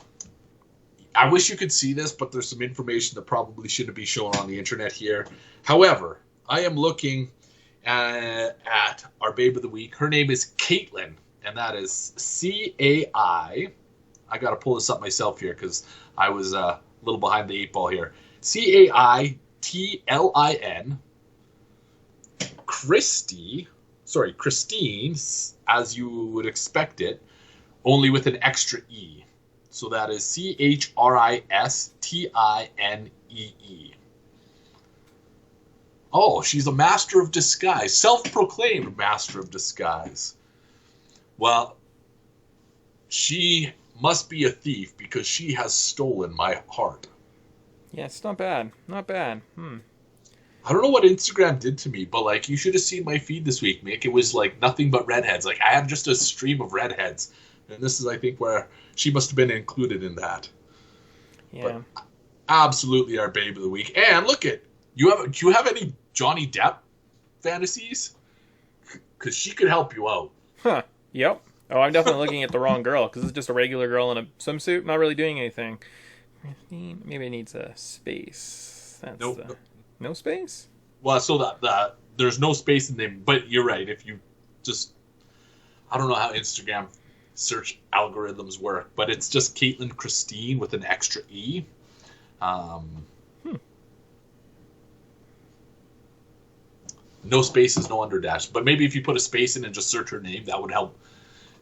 I wish you could see this, but there's some information that probably shouldn't be shown on the internet here. However, I am looking at our babe of the week. Her name is Caitlin, and that is C-A-I. I got to pull this up myself here because I was a little behind the 8 ball here. Caitlin, Christine, as you would expect it, only with an extra E. So that is Christinee. Oh, she's a master of disguise, self-proclaimed master of disguise. Well, she must be a thief because she has stolen my heart. Yeah, it's not bad. Not bad. I don't know what Instagram did to me, but like you should have seen my feed this week, Mick. It was like nothing but redheads. Like I have just a stream of redheads. And this is, I think, where she must have been included in that. Yeah. But absolutely our babe of the week. And look at, do you have any Johnny Depp fantasies? Because she could help you out. Huh. Yep. Oh, I'm definitely looking at the wrong girl because it's just a regular girl in a swimsuit, not really doing anything. Maybe it needs a space. That's Nope. No space? Well, so that there's no space in them, but you're right. If you just, I don't know how Instagram search algorithms work, but it's just Caitlin Christine with an extra E. No spaces, no underdash. But maybe if you put a space in and just search her name, that would help.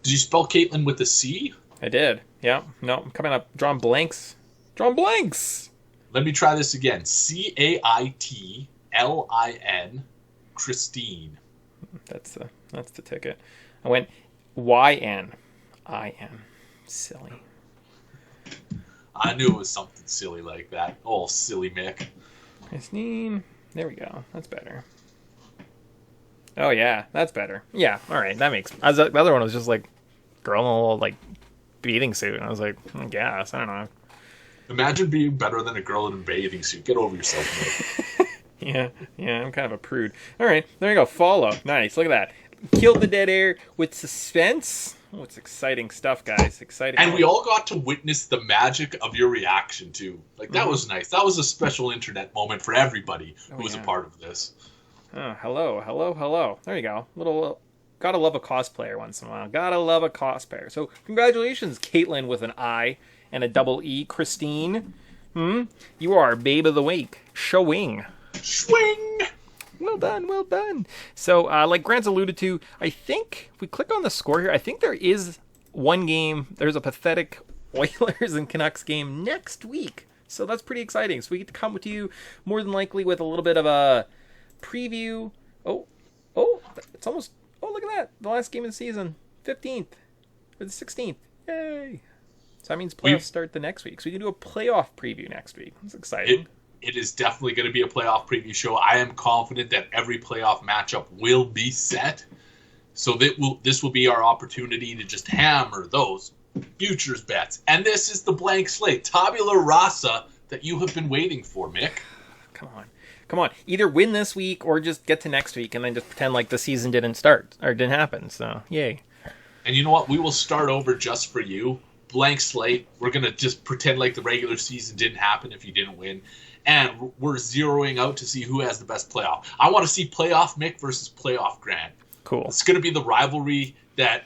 Did you spell Caitlin with a C? I did. Yeah. No, I'm coming up. Drawing blanks. Drawing blanks. Let me try this again. Caitlin Christine. That's the ticket. I went YNIN. Silly. I knew it was something silly like that. Oh, silly Mick. Christine. There we go. That's better. Oh yeah, that's better. Yeah, all right, that makes. The other one was just like girl in a little like bathing suit, and I was like, I guess I don't know. Imagine being better than a girl in a bathing suit. Get over yourself, Mick. Yeah, I'm kind of a prude. All right, there you go. Follow. Nice. Look at that. Killed the dead air with suspense. Oh, it's exciting stuff, guys. Exciting. And we all got to witness the magic of your reaction too. Like that was nice. That was a special internet moment for everybody who was a part of this. Oh, hello. There you go. Little, gotta love a cosplayer once in a while. Gotta love a cosplayer. So, congratulations, Caitlin with an I and a double E, Christine. You are our babe of the week. Schwing. Well done. So, like Grant's alluded to, I think if we click on the score here, I think there is one game. There's a pathetic Oilers and Canucks game next week. So that's pretty exciting. So we get to come to you more than likely with a little bit of a preview. Oh, it's almost. Oh, look at that! The last game of the season, 15th or the 16th. Yay! So that means playoffs start the next week. So we can do a playoff preview next week. That's exciting. It is definitely going to be a playoff preview show. I am confident that every playoff matchup will be set. So this will be our opportunity to just hammer those futures bets. And this is the blank slate, tabula rasa, that you have been waiting for, Mick. Come on. Either win this week or just get to next week and then just pretend like the season didn't start or didn't happen. So, yay. And you know what? We will start over just for you. Blank slate. We're going to just pretend like the regular season didn't happen if you didn't win. And we're zeroing out to see who has the best playoff. I want to see playoff Mick versus playoff Grant. Cool. It's going to be the rivalry that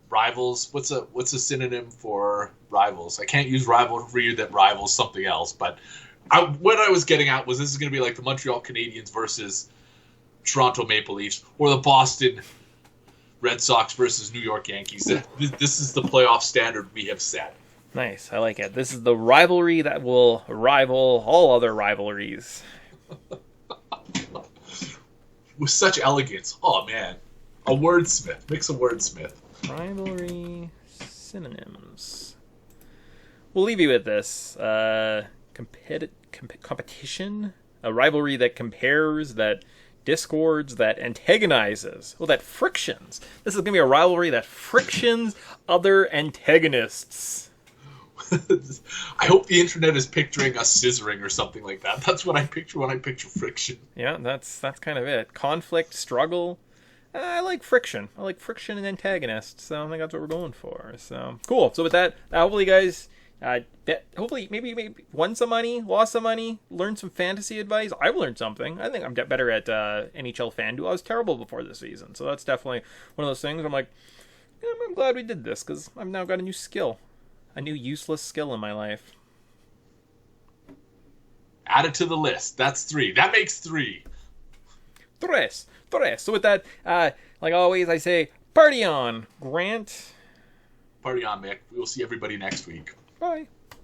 rivals. What's a synonym for rivals? I can't use rivalry that rivals something else, but what I was getting at was this is going to be like the Montreal Canadiens versus Toronto Maple Leafs, or the Boston Red Sox versus New York Yankees. This is the playoff standard we have set. Nice, I like it. This is the rivalry that will rival all other rivalries. With such elegance. Oh, man. A wordsmith. Mix a wordsmith. Rivalry synonyms. We'll leave you with this. Competition, a rivalry that compares, that discords, that antagonizes, that frictions. This is going to be a rivalry that frictions other antagonists. I hope the internet is picturing us scissoring or something like that. That's what I picture when I picture friction. Yeah, that's kind of it. Conflict, struggle, I like friction. I like friction and antagonists, so I think that's what we're going for. So cool. So with that, hopefully, you guys, hopefully maybe won some money, lost some money, learned some fantasy advice. I've learned something. I think I'm better at NHL FanDuel. I was terrible before this season, so that's definitely one of those things. I'm like, yeah, I'm glad we did this because I've now got a new skill, a new useless skill in my life. Add it to the list. That's 3. That makes 3. Tres. So with that, like always, I say, party on, Grant. Party on, Mick. We will see everybody next week. Bye.